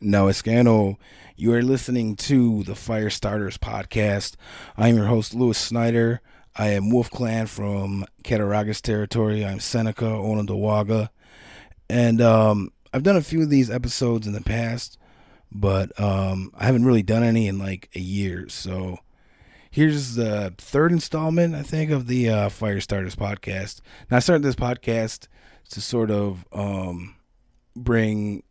No Escano. You are listening to the Firestarters podcast. I am your host, Louis Snyder. I am Wolf Clan from Kahnawake territory. I'm Seneca, Onondaga. And I've done a few of these episodes in the past, but I haven't really done any in like a year. So here's the third installment, I think, of the Firestarters podcast. Now, I started this podcast to sort of bring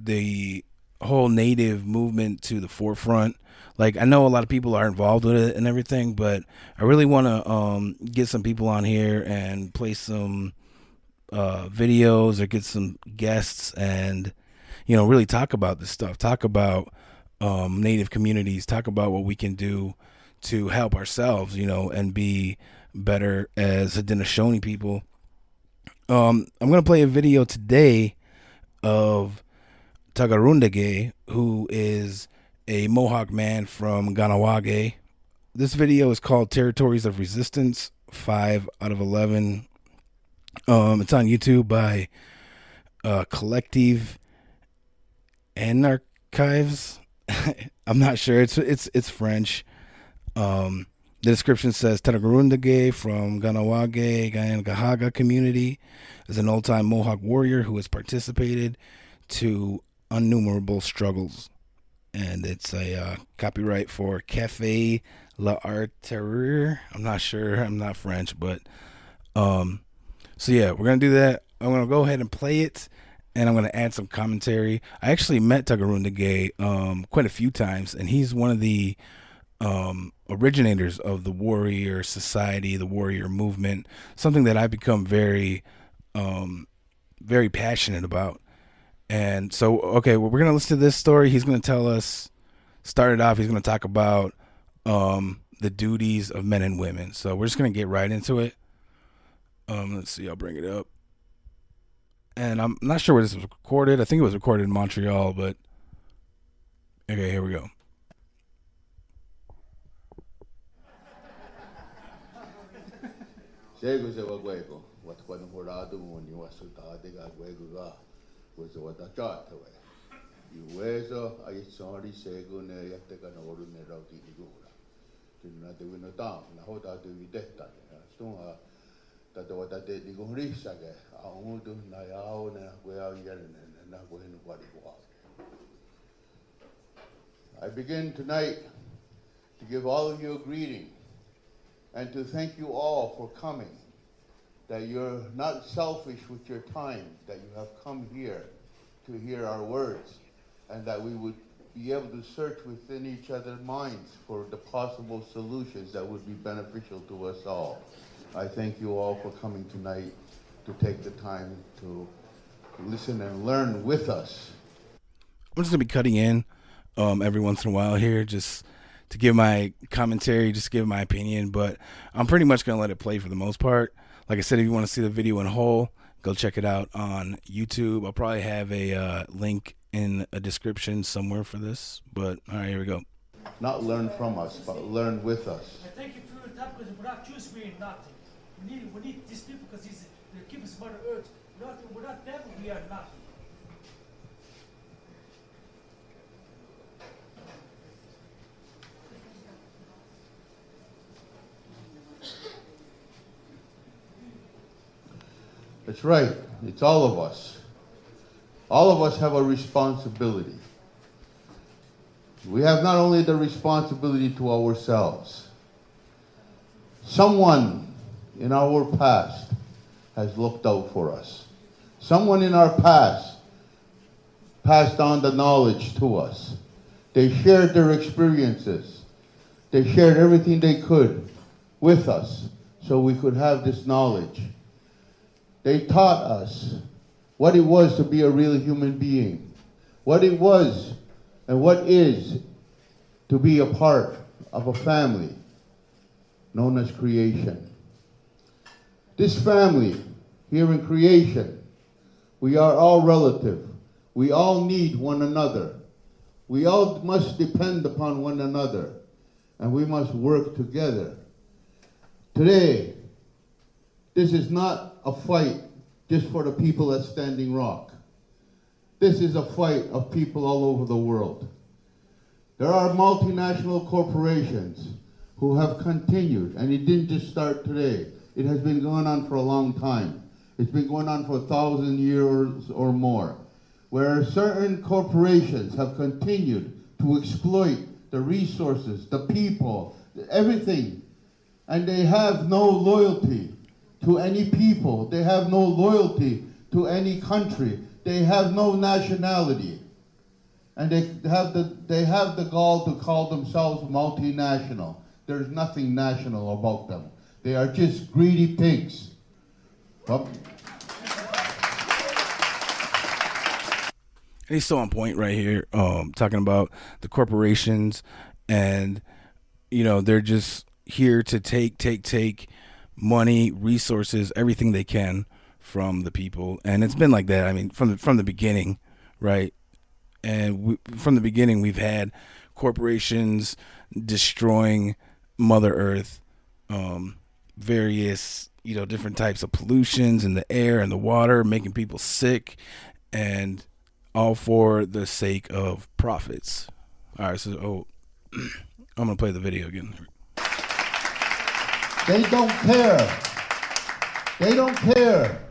the whole native movement to the forefront. Like, I know a lot of people are involved with it and everything, but I really want to get some people on here and play some videos or get some guests and, really talk about this stuff. Talk about native communities. Talk about what we can do to help ourselves, and be better as Haudenosaunee people. I'm going to play a video today of Takarontakeh, who is a Mohawk man from Kahnawake. This video is called Territories of Resistance, 5 out of 11. It's on YouTube by Collectif Anarchives. I'm not sure. It's French. The description says Takarontakeh from Kahnawake, Kahaga community is an old-time Mohawk warrior who has participated to innumerable struggles. And it's a copyright for Cafe L'Artillerie. I'm not sure. I'm not French, but so yeah, we're gonna do that. I'm gonna go ahead and play it, and I'm gonna add some commentary. I actually met Takarontakeh quite a few times, and he's one of the originators of the warrior society, the warrior movement, something that I've become very passionate about. And so, okay, well, we're going to listen to this story. He's going to tell us, start it off, he's going to talk about the duties of men and women. So we're just going to get right into it. Let's see, I'll bring it up. And I'm not sure where this was recorded. I think it was recorded in Montreal, but okay, here we go. Uwezo aisori sego ne yateka na oru ne rauti igura. Tuna de wino down na hoda de videta. Stunga ta de wata de iguri sage. Aundu na yao na gwea yerne na gwenu wadi wa. I begin tonight to give all of you a greeting and to thank you all for coming. That you're not selfish with your time, that you have come here to hear our words, and that we would be able to search within each other's minds for the possible solutions that would be beneficial to us all. I thank you all for coming tonight to take the time to listen and learn with us. I'm just going to be cutting in every once in a while here, just to give my commentary, just give my opinion, but I'm pretty much going to let it play for the most part. Like I said, if you want to see the video in whole, go check it out on YouTube. I'll probably have a link in a description somewhere for this. But all right, here we go. Not learn from us, but learn with us. I thank you for your time because without you, we ain't nothing. We need these people because they keep us Mother Earth. Without them, we are nothing. That's right. It's all of us. All of us have a responsibility. We have not only the responsibility to ourselves. Someone in our past has looked out for us. Someone in our past passed on the knowledge to us. They shared their experiences. They shared everything they could with us so we could have this knowledge. They taught us what it was to be a real human being, what it was and what is to be a part of a family known as creation. This family here in creation, we are all relative. We all need one another. We all must depend upon one another, and we must work together. Today, this is not a fight just for the people at Standing Rock. This is a fight of people all over the world. There are multinational corporations who have continued, and it didn't just start today. It has been going on for a long time. It's been going on for 1,000 years or more, where certain corporations have continued to exploit the resources, the people, everything, and they have no loyalty to any people. They have no loyalty to any country. They have no nationality. And they have the gall to call themselves multinational. There's nothing national about them. They are just greedy pigs. And he's still on point right here, talking about the corporations, and they're just here to take money, resources, everything they can from the people. And it's been like that. I mean, from the beginning, right? And from the beginning, we've had corporations destroying Mother Earth, various different types of pollutions in the air and the water, making people sick, and all for the sake of profits. All right, so I'm gonna play the video again. They don't care. They don't care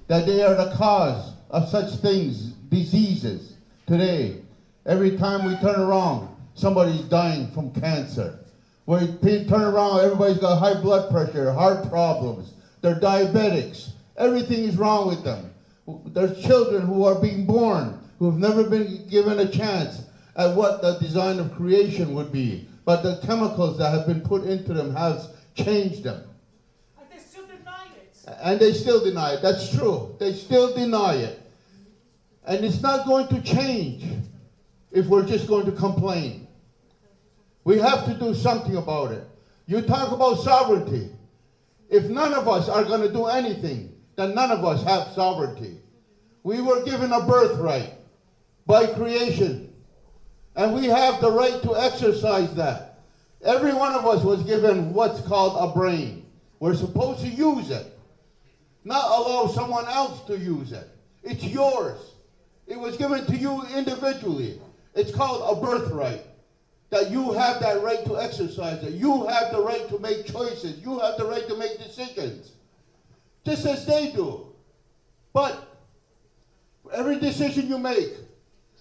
that they are the cause of such things, diseases. Today, every time we turn around, somebody's dying from cancer. When we turn around, everybody's got high blood pressure, heart problems. They're diabetics. Everything is wrong with them. There's children who are being born who have never been given a chance at what the design of creation would be. But the chemicals that have been put into them have changed them. And they still deny it. And they still deny it. That's true. They still deny it. And it's not going to change if we're just going to complain. We have to do something about it. You talk about sovereignty. If none of us are going to do anything, then none of us have sovereignty. We were given a birthright by creation, and we have the right to exercise that. Every one of us was given what's called a brain. We're supposed to use it, not allow someone else to use it. It's yours. It was given to you individually. It's called a birthright. That you have that right to exercise it. You have the right to make choices. You have the right to make decisions. Just as they do. But every decision you make,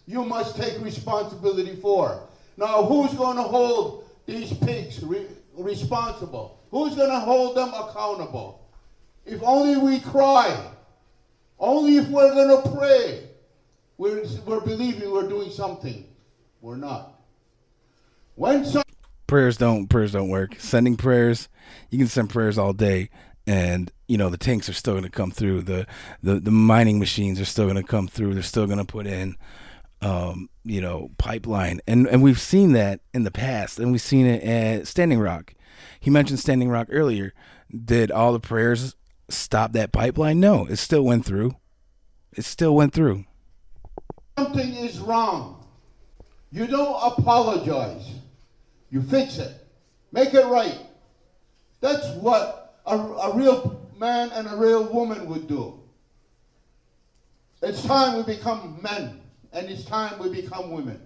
you must take responsibility for. Now, who's going to hold these pigs responsible? Who's going to hold them accountable? If only we cry, only if we're going to pray, we're believing we're doing something. We're not. Prayers don't work. Sending prayers, you can send prayers all day, and the tanks are still going to come through. The mining machines are still going to come through. They're still going to put in pipeline, and we've seen that in the past, and we've seen it at Standing Rock. He mentioned Standing Rock earlier. Did all the prayers stop that pipeline? No, it still went through. Something is wrong. You don't apologize. You fix it. Make it right. That's what a real man and a real woman would do. It's time we become men, and it's time we become women.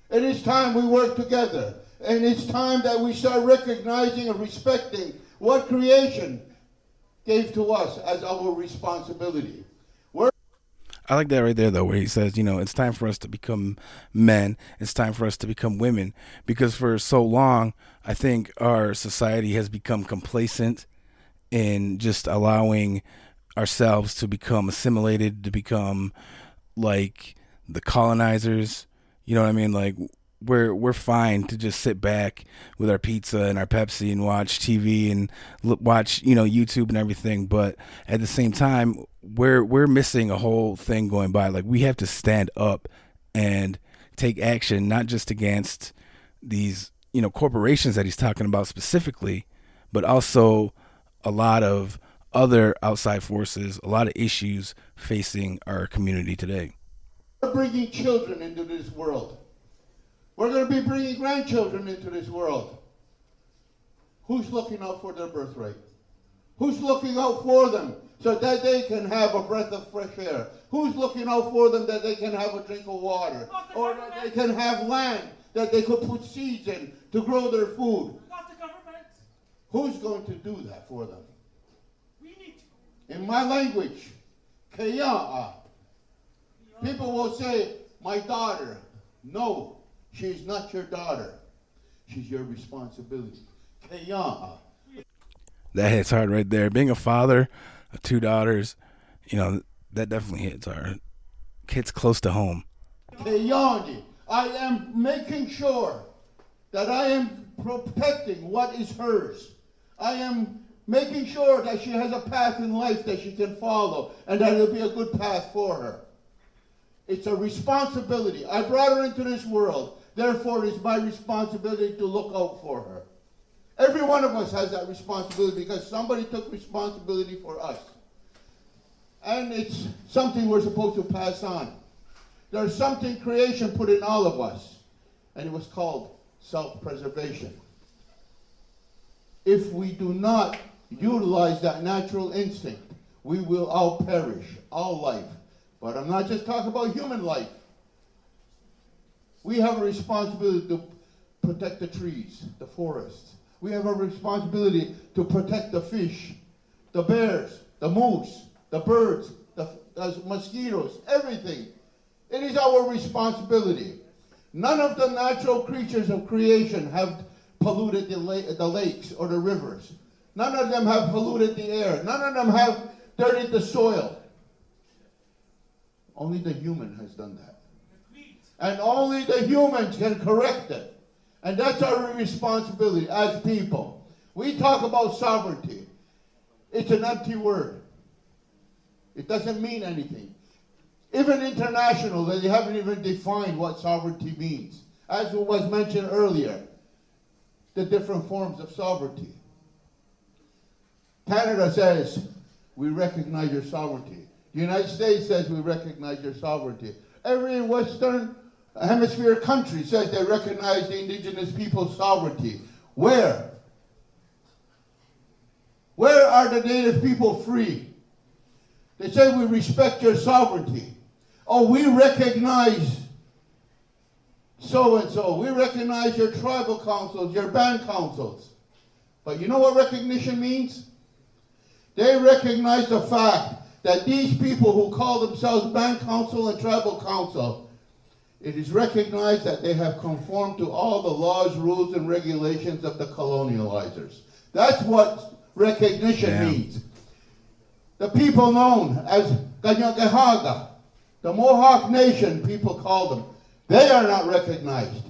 It is time we work together, and it's time that we start recognizing and respecting what creation gave to us as our responsibility. I like that right there, though, where he says, it's time for us to become men. It's time for us to become women. Because for so long, I think our society has become complacent in just allowing ourselves to become assimilated, to become like the colonizers. You know what I mean? Like, we're fine to just sit back with our pizza and our Pepsi and watch TV and watch YouTube and everything, but at the same time we're missing a whole thing going by. Like, we have to stand up and take action, not just against these corporations that he's talking about specifically, but also a lot of other outside forces, a lot of issues facing our community today. We're bringing children into this world. We're going to be bringing grandchildren into this world. Who's looking out for their birthright? Who's looking out for them so that they can have a breath of fresh air? Who's looking out for them that they can have a drink of water? Or that they can have land that they could put seeds in to grow their food? Not the government. Who's going to do that for them? We need to. In my language, Kaya'a. People will say, my daughter. No, she's not your daughter. She's your responsibility. Kaya'a. That hits hard right there. Being a father of 2 daughters, that definitely hits hard. Hits close to home. Kayani. I am making sure that I am protecting what is hers. I am making sure that she has a path in life that she can follow and that it'll be a good path for her. It's a responsibility. I brought her into this world. Therefore, it's my responsibility to look out for her. Every one of us has that responsibility because somebody took responsibility for us. And it's something we're supposed to pass on. There's something creation put in all of us, and it was called self-preservation. If we do not utilize that natural instinct, we will all perish, all life. But I'm not just talking about human life. We have a responsibility to protect the trees, the forests. We have a responsibility to protect the fish, the bears, the moose, the birds, the mosquitoes, everything. It is our responsibility. None of the natural creatures of creation have polluted the lakes or the rivers. None of them have polluted the air. None of them have dirtied the soil. Only the human has done that. And only the humans can correct it. And that's our responsibility as people. We talk about sovereignty. It's an empty word. It doesn't mean anything. Even international, they haven't even defined what sovereignty means. As was mentioned earlier, the different forms of sovereignty. Canada says, we recognize your sovereignty. The United States says we recognize your sovereignty. Every Western Hemisphere country says they recognize the indigenous people's sovereignty. Where? Where are the native people free? They say we respect your sovereignty. Oh, we recognize so-and-so. We recognize your tribal councils, your band councils. But you know what recognition means? They recognize the fact that these people who call themselves band council and tribal council, it is recognized that they have conformed to all the laws, rules, and regulations of the colonializers. That's what recognition means. The people known as Kahnawake, the Mohawk Nation, people call them, they are not recognized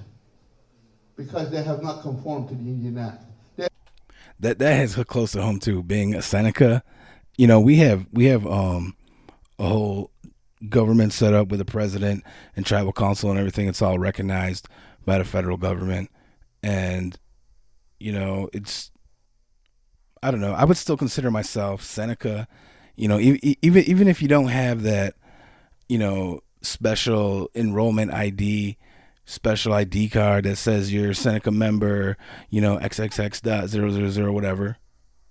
because they have not conformed to the Indian Act. That has hit close to home too. Being a Seneca, we have a whole government set up with a president and tribal council and everything. It's all recognized by the federal government, and it's, I don't know. I would still consider myself Seneca. Even if you don't have that, special enrollment ID, special ID card that says you're a Seneca member, XXX.000 whatever.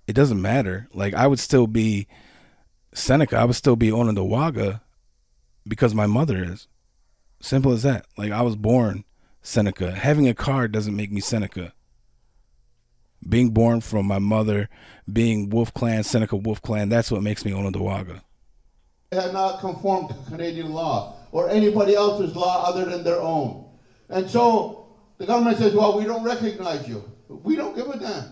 It doesn't matter. Like, I would still be Seneca. I would still be Onondaga because my mother is. Simple as that. Like, I was born Seneca. Having a card doesn't make me Seneca. Being born from my mother, being Wolf Clan, Seneca Wolf Clan, that's what makes me Onondaga. They have not conformed to Canadian law or anybody else's law other than their own. And so the government says, well, we don't recognize you. We don't give a damn.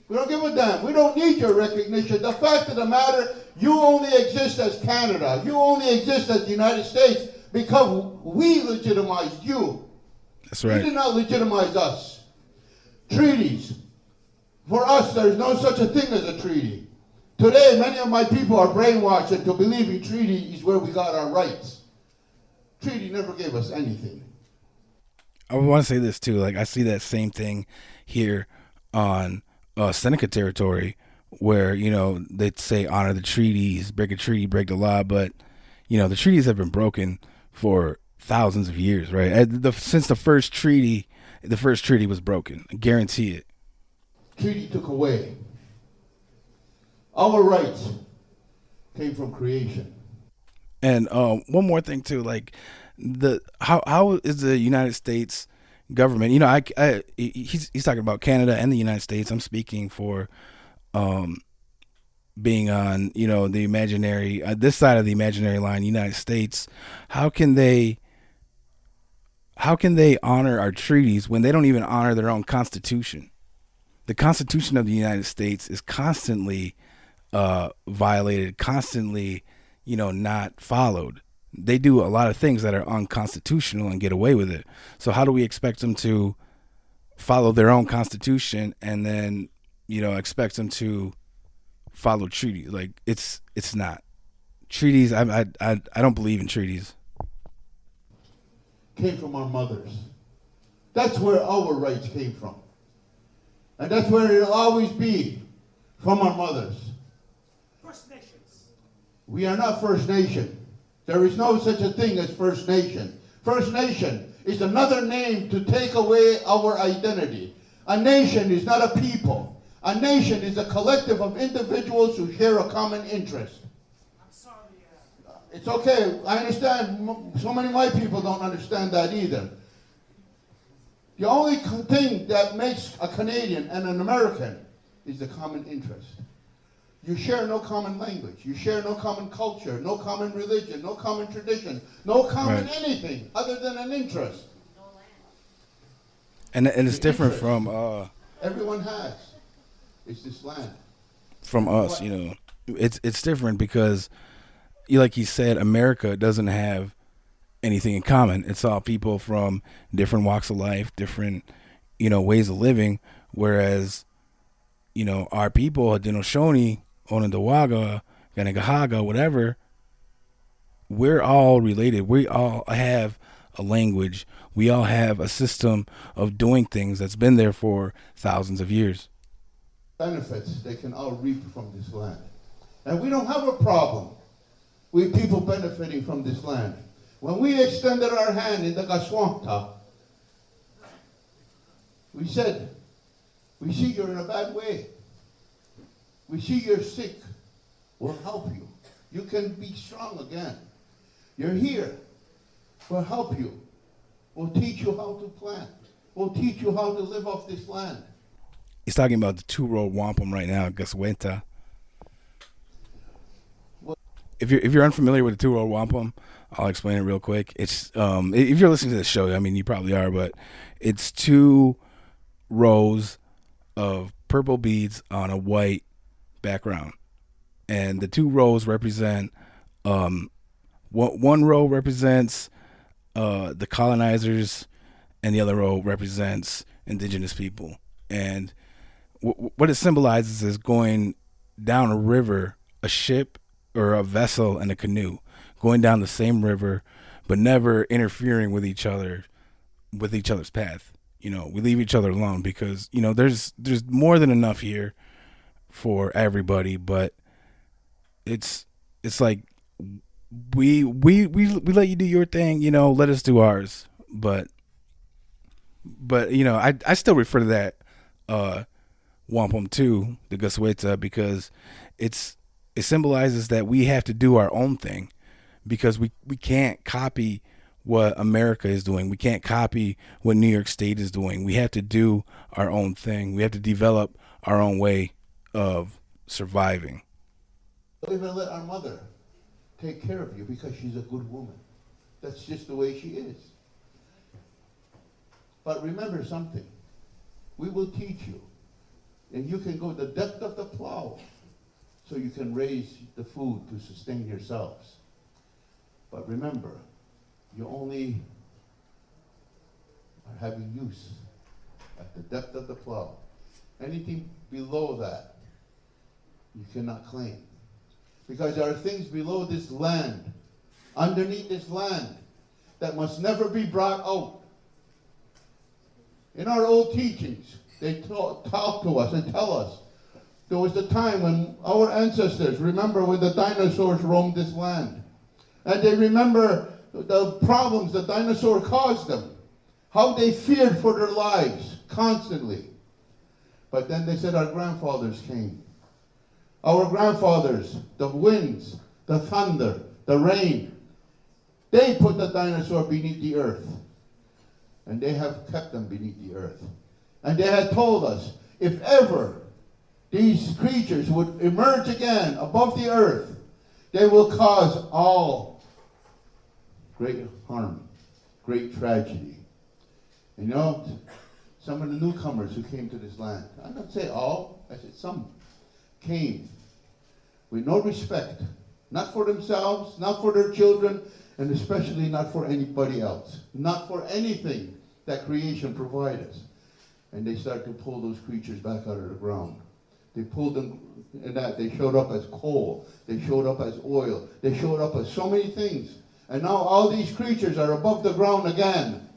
We don't give a damn. We don't need your recognition. The fact of the matter, you only exist as Canada. You only exist as the United States because we legitimized you. That's right. You did not legitimize us. Treaties. For us, there's no such a thing as a treaty. Today, many of my people are brainwashed into believing treaty is where we got our rights. Treaty never gave us anything. I want to say this too. Like, I see that same thing here on Seneca territory, where they'd say honor the treaties, break a treaty, break the law, but the treaties have been broken for thousands of years, right? Since the first treaty was broken. I guarantee it. Treaty took away our rights. came from creation. And one more thing too, like how is the United States government? You know, he's talking about Canada and the United States. I'm speaking for being on, you know, the imaginary this side of the imaginary line, United States. How can they honor our treaties when they don't even honor their own constitution? The Constitution of the United States is constantly violated, constantly, you know, not followed. They do a lot of things that are unconstitutional and get away with it. So how do we expect them to follow their own constitution and then, you know, expect them to follow treaties? Like it's not treaties. I don't believe in treaties. Came from our mothers. That's where our rights came from. And that's where it'll always be, from our mothers. First Nations. We are not First Nation. There is no such a thing as First Nation. First Nation is another name to take away our identity. A nation is not a people. A nation is a collective of individuals who share a common interest. I'm sorry. It's okay. I understand. So many white people don't understand that either. The only thing that makes a Canadian and an American is the common interest. You share no common language. You share no common culture, no common religion, no common tradition, no common anything other than an interest. And it's different from everyone has. It's this land. From us, you know. It's different because, like you said, America doesn't have anything in common. It's all people from different walks of life, different, you know, ways of living. Whereas, you know, our people, Haudenosaunee, Onondaga, Kahnawake, whatever, we're all related. We all have a language. We all have a system of doing things that's been there for thousands of years. Benefits they can all reap from this land. And we don't have a problem with people benefiting from this land. When we extended our hand in the Gaswanta, we said, we see you're in a bad way. We see you're sick. We'll help you. You can be strong again. You're here. We'll help you. We'll teach you how to plant. We'll teach you how to live off this land. He's talking about the Two Row Wampum right now, Gaswenta. If you're unfamiliar with the Two Row Wampum, I'll explain it real quick. It's if you're listening to the show, I mean you probably are, but it's two rows of purple beads on a white background, and the two rows represent one row represents the colonizers, and the other row represents indigenous people. And what it symbolizes is going down a river, a ship or a vessel and a canoe, going down the same river, but never interfering with each other's path. You know, we leave each other alone because, you know, there's more than enough here for everybody, but it's like we let you do your thing, you know, let us do ours. But you know, I still refer to that wampum too, the Gasweta, because it symbolizes that we have to do our own thing, because we can't copy what America is doing. We can't copy what New York State is doing. We have to do our own thing. We have to develop our own way of surviving. Don't even let our mother take care of you because she's a good woman. That's just the way she is. But remember something. We will teach you. And you can go the depth of the plow so you can raise the food to sustain yourselves. But remember, you only are having use at the depth of the plow. Anything below that, you cannot claim. Because there are things below this land, underneath this land, that must never be brought out. In our old teachings, they talk to us and tell us there was the time when our ancestors, remember when the dinosaurs roamed this land, and they remember the problems the dinosaur caused them, how they feared for their lives constantly. But then they said our grandfathers came. Our grandfathers, the winds, the thunder, the rain. They put the dinosaur beneath the earth. And they have kept them beneath the earth. And they had told us, if ever these creatures would emerge again above the earth, they will cause all great harm, great tragedy. And you know, some of the newcomers who came to this land, I don't say all, I said some, came with no respect, not for themselves, not for their children, and especially not for anybody else, not for anything that creation provided us. And they started to pull those creatures back out of the ground. They pulled them, and that they showed up as coal, they showed up as oil, they showed up as so many things. And now all these creatures are above the ground again.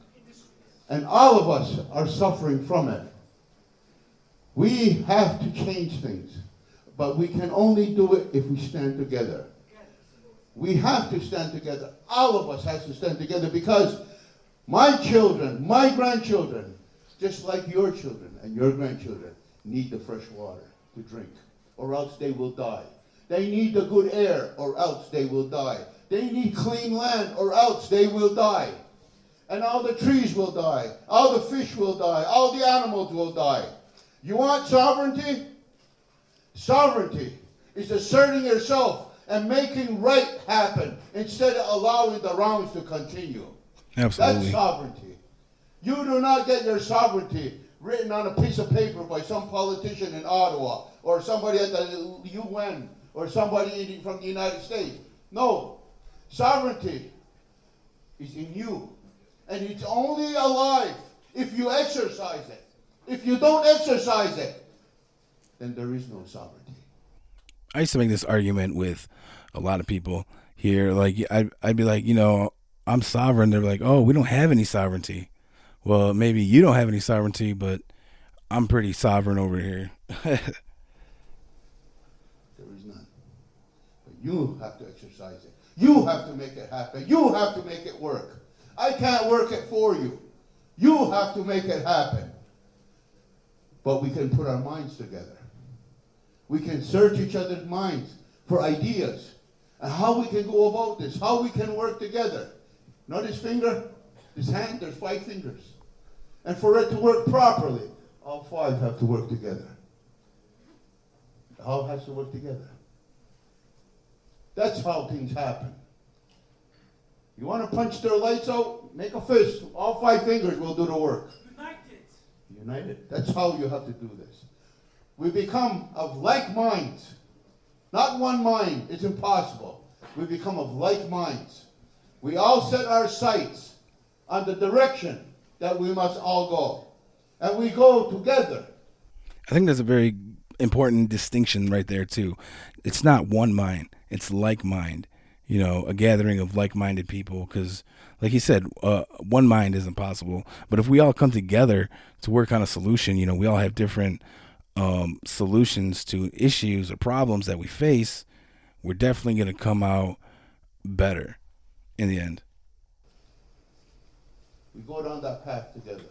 And all of us are suffering from it. We have to change things, but we can only do it if we stand together. We have to stand together. All of us have to stand together, because my children, my grandchildren, just like your children and your grandchildren, need the fresh water to drink, or else they will die. They need the good air, or else they will die. They need clean land, or else they will die. And all the trees will die. All the fish will die. All the animals will die. You want sovereignty? Sovereignty is asserting yourself and making right happen instead of allowing the wrongs to continue. Absolutely. That's sovereignty. You do not get your sovereignty written on a piece of paper by some politician in Ottawa, or somebody at the UN, or somebody from the United States. No. Sovereignty is in you. And it's only alive if you exercise it. If you don't exercise it, then there is no sovereignty. I used to make this argument with a lot of people here. Like, I'd be like, you know, I'm sovereign. They're like, oh, we don't have any sovereignty. Well, maybe you don't have any sovereignty, but I'm pretty sovereign over here. There is none. But you have to exercise it. You have to make it happen. You have to make it work. I can't work it for you. You have to make it happen. But we can put our minds together. We can search each other's minds for ideas and how we can go about this, how we can work together. Not his finger, his hand, there's 5 fingers. And for it to work properly, all 5 have to work together. It all has to work together. That's how things happen. You want to punch their lights out? Make a fist. All 5 fingers will do the work. United. That's how you have to do this. We become of like minds. Not one mind. It's impossible. We become of like minds. We all set our sights on the direction that we must all go. And we go together. I think that's a very important distinction right there, too. It's not one mind. It's like mind. You know, a gathering of like-minded people, because, like you said, one mind isn't possible. But if we all come together to work on a solution, you know, we all have different solutions to issues or problems that we face, we're definitely going to come out better in the end. We go down that path together.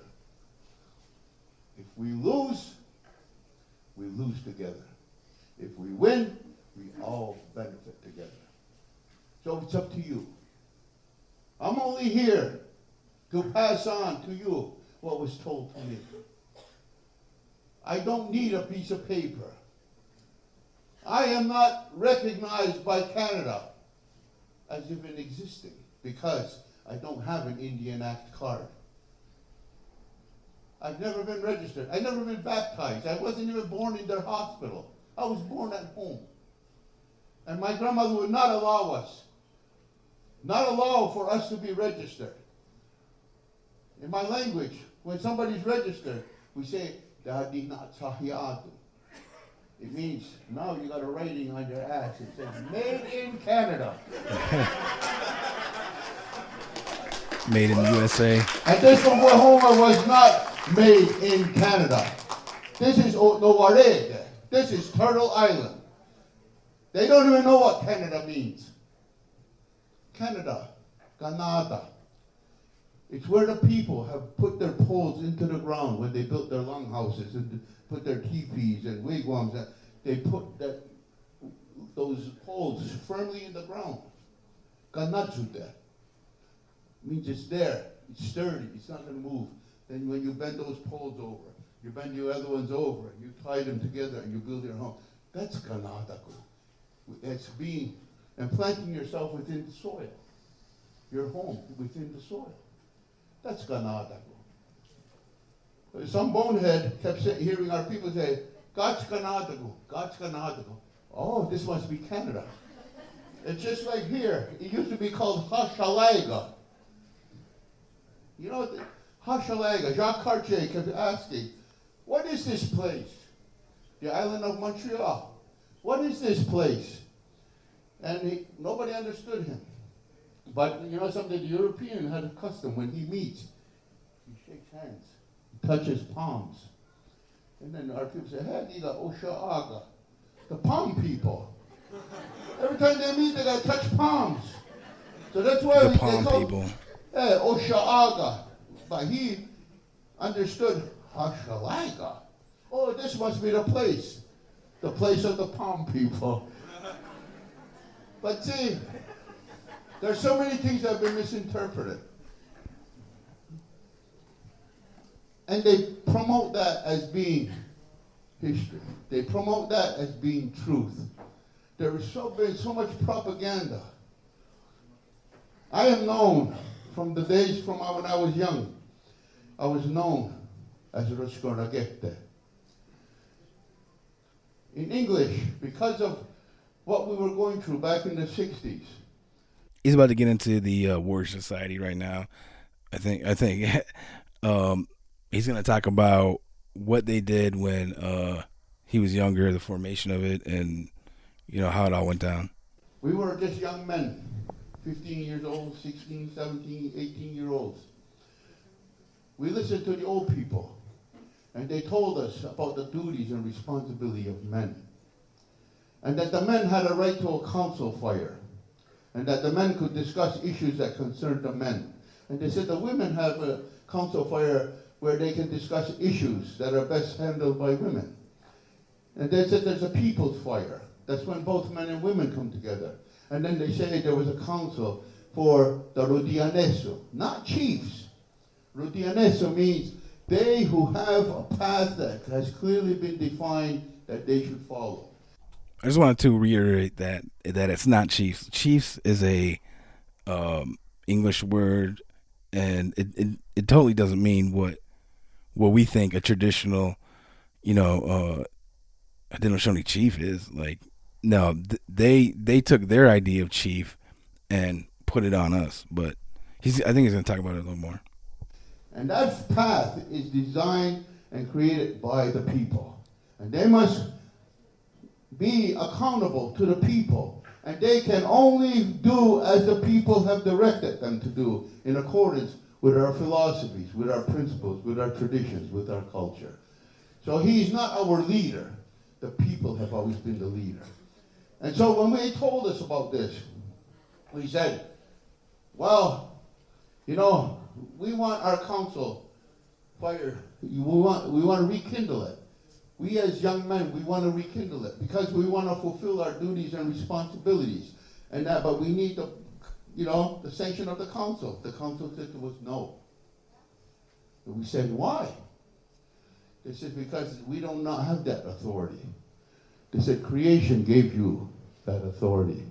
If we lose together. If we win, we all benefit together. So it's up to you. I'm only here to pass on to you what was told to me. I don't need a piece of paper. I am not recognized by Canada as even existing because I don't have an Indian Act card. I've never been registered. I've never been baptized. I wasn't even born in their hospital. I was born at home. And my grandmother would not allow for us to be registered. In my language, when somebody's registered, we say, Dadi na tahiyadu. It means, now you got a writing on your ass. It says, made in Canada. Made in the USA. And this Oklahoma was not made in Canada. This is Otawarede. This is Turtle Island. They don't even know what Canada means. Canada, Canada. It's where the people have put their poles into the ground when they built their longhouses and put their teepees and wigwams. They put the those poles firmly in the ground. Kanatsude means it's there, it's sturdy, it's not going to move. Then when you bend those poles over, you bend your other ones over, you tie them together, and you build your home. That's Kahnawake. It's being and planting yourself within the soil, your home within the soil. That's Kahnawake. Some bonehead kept hearing our people say, God's Kahnawake, God's Kahnawake. Oh, this must be Canada. It's just like here. It used to be called Hochelaga. You know, Hochelaga, Jacques Cartier kept asking, what is this place? The island of Montreal. What is this place? And nobody understood him. But you know something, the European had a custom when he meets, he shakes hands, he touches palms. And then our people say, hey, Niga Oshaaga, the palm people. Every time they meet, they got to touch palms. So that's why The they palm call people. Hey, Oshaaga. But he understood Hochelaga. Oh, this must be the place of the palm people. But see, there's so many things that have been misinterpreted. And they promote that as being history. They promote that as being truth. There has been so much propaganda. I am known from the days from when I was young. I was known as Takarontakeh. In English, because of what we were going through back in the 60s. He's about to get into the Warrior Society right now. I think he's going to talk about what they did when he was younger, the formation of it, and you know how it all went down. We were just young men, 15 years old, 16, 17, 18-year-olds. We listened to the old people, and they told us about the duties and responsibility of men. And that the men had a right to a council fire, and that the men could discuss issues that concerned the men. And they said the women have a council fire where they can discuss issues that are best handled by women. And they said there's a people's fire. That's when both men and women come together. And then they say there was a council for the Rudianeso, not chiefs. Rudianeso means they who have a path that has clearly been defined that they should follow. I just wanted to reiterate that it's not chiefs. Chiefs is a English word, and it totally doesn't mean what we think a traditional, Haudenosaunee chief is. Like, no, they took their idea of chief and put it on us. But I think he's going to talk about it a little more. And that path is designed and created by the people. And they must be accountable to the people. And they can only do as the people have directed them to do in accordance with our philosophies, with our principles, with our traditions, with our culture. So he's not our leader. The people have always been the leader. And so when they told us about this, we said, well, we want our council fire. We want to rekindle it. We as young men, we want to rekindle it because we want to fulfill our duties and responsibilities. But we need the sanction of the council. The council said to us, no. And we said, why? They said, because we do not have that authority. They said, creation gave you that authority.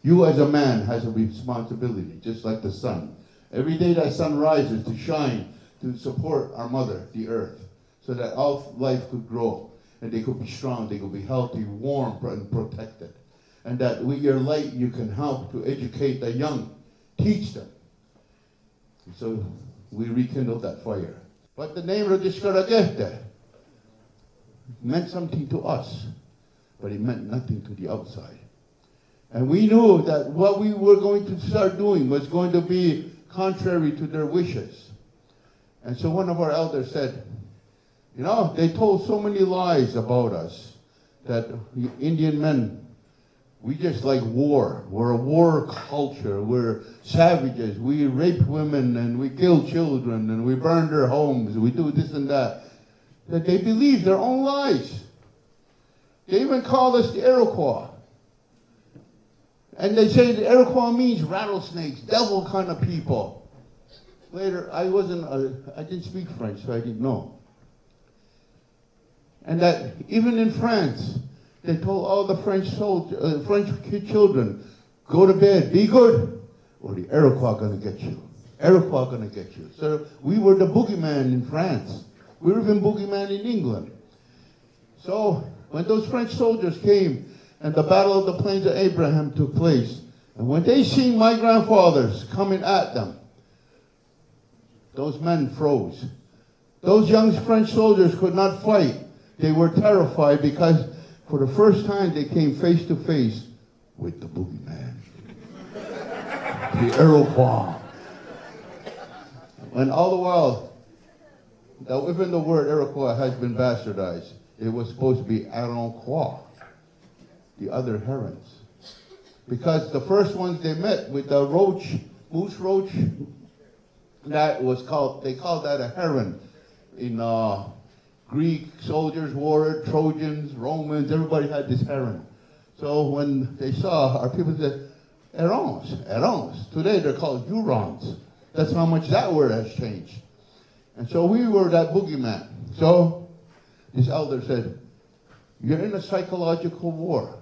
You as a man has a responsibility, just like the sun. Every day that sun rises to shine, to support our mother, the earth, so that all life could grow, and they could be strong, they could be healthy, warm, and protected. And that with your light you can help to educate the young, teach them. And so we rekindled that fire. But the name of Takarontakeh meant something to us, but it meant nothing to the outside. And we knew that what we were going to start doing was going to be contrary to their wishes. And so one of our elders said, they told so many lies about us that the Indian men, we just like war. We're a war culture. We're savages. We rape women and we kill children and we burn their homes. We do this and that. That they believe their own lies. They even call us the Iroquois. And they say the Iroquois means rattlesnakes, devil kind of people. Later, I didn't speak French, so I didn't know. And that even in France, they told all the French children, go to bed, be good, or the Iroquois gonna get you. Iroquois gonna get you. So we were the boogeyman in France. We were even boogeyman in England. So when those French soldiers came and the Battle of the Plains of Abraham took place, and when they seen my grandfathers coming at them, those men froze. Those young French soldiers could not fight. They were terrified because for the first time they came face to face with the boogeyman, the Iroquois. And all the while, even the word Iroquois has been bastardized. It was supposed to be Iroquois, the other herons. Because the first ones they met with the roach, moose roach, they called that a heron. In Greek soldiers wore it, Trojans, Romans, everybody had this heron. So when they saw, our people said, herons. Today they're called Hurons. That's how much that word has changed. And so we were that boogeyman. So this elder said, you're in a psychological war.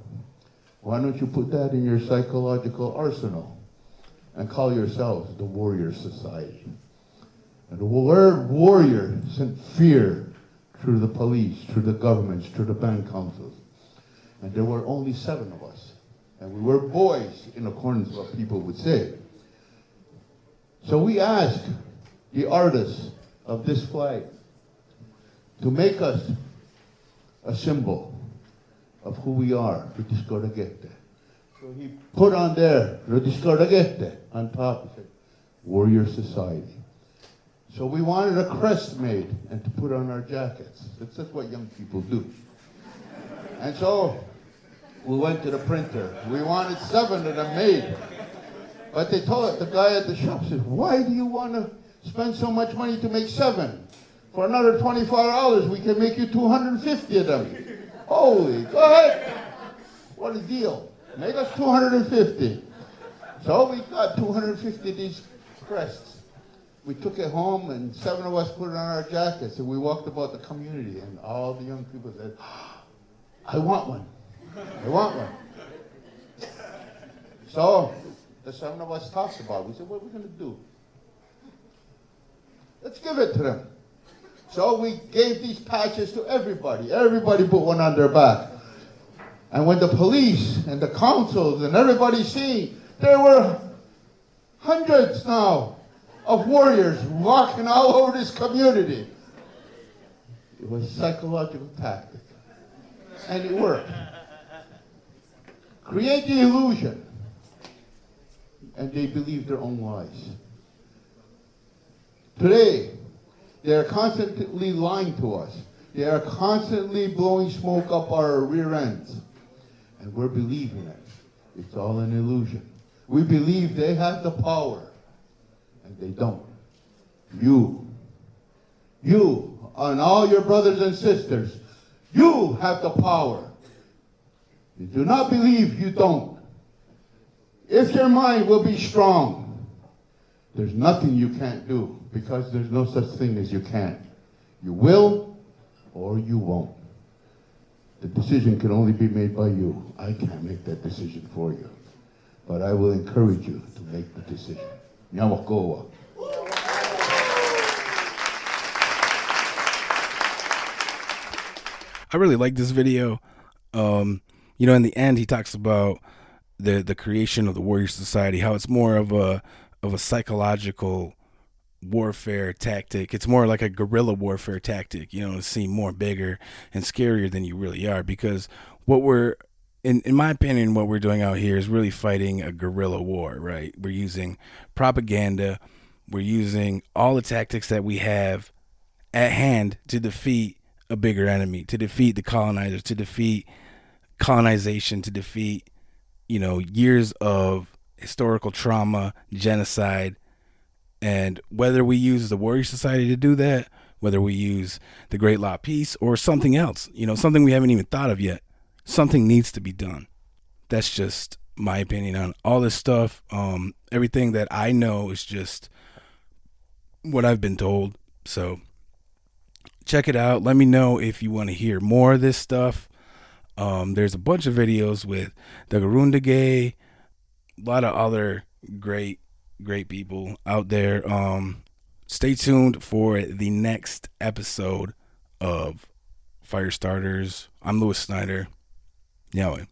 Why don't you put that in your psychological arsenal and call yourselves the Warrior Society? And the word warrior sent fear through the police, through the governments, through the band councils. And there were only 7 of us. And we were boys, in accordance with what people would say. So we asked the artists of this flag to make us a symbol of who we are, Takarontakeh. So he put on there, Takarontakeh, on top, he said, Warrior Society. So we wanted a crest made and to put on our jackets. That's just what young people do. And so we went to the printer. We wanted 7 of them made. But they told the guy at the shop, said, why do you want to spend so much money to make 7? For another $24, we can make you 250 of them. Holy, go ahead. What a deal. Make us 250. So we got 250 of these crests. We took it home and 7 of us put it on our jackets and we walked about the community and all the young people said, I want one. I want one. So the 7 of us talked about it. We said, what are we going to do? Let's give it to them. So we gave these patches to everybody. Everybody put one on their back. And when the police and the councils and everybody seen, there were hundreds now of warriors walking all over this community. It was a psychological tactic. And it worked. Create the illusion. And they believe their own lies. Today, they are constantly lying to us. They are constantly blowing smoke up our rear ends. And we're believing it. It's all an illusion. We believe they have the power. And they don't. You, and all your brothers and sisters, you have the power. You do not believe you don't. If your mind will be strong, there's nothing you can't do, because there's no such thing as you can't. You will or you won't. The decision can only be made by you. I can't make that decision for you. But I will encourage you to make the decision. Nyawakoa. I really like this video. In the end, he talks about the creation of the Warrior Society, how it's more of a psychological warfare tactic. It's more like a guerrilla warfare tactic, to seem more bigger and scarier than you really are. Because what we're, in my opinion, what we're doing out here is really fighting a guerrilla war, right? We're using propaganda. We're using all the tactics that we have at hand to defeat a bigger enemy, to defeat the colonizers, to defeat colonization, to defeat, years of historical trauma, genocide. And whether we use the Warrior Society to do that, whether we use the Great Law of Peace or something else, something we haven't even thought of yet, something needs to be done. That's just my opinion on all this stuff. Everything that I know is just what I've been told. So check it out. Let me know if you want to hear more of this stuff. There's a bunch of videos with Takarontakeh, a lot of other great people out there. Stay tuned for the next episode of Firestarters. I'm Lewis Snyder. Yeah.